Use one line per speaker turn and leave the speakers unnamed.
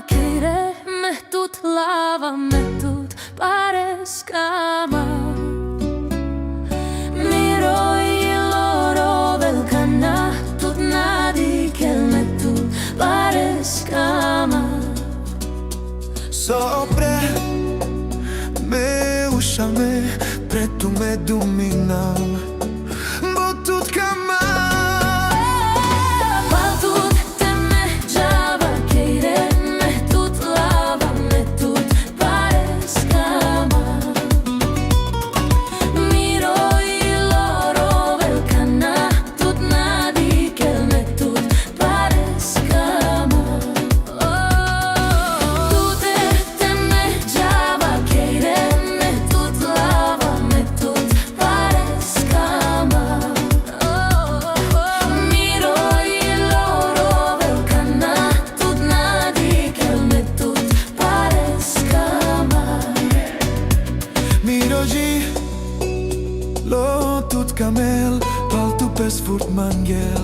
Quereme tut, lávame tut, pares kamav. Miro y loro del cana, tut nadi kelme tut, pares kamav.
Sobre me ușame, pre tu me dominam. Botut kamav. Lo tut camel, pal tu pe sfurt mangel.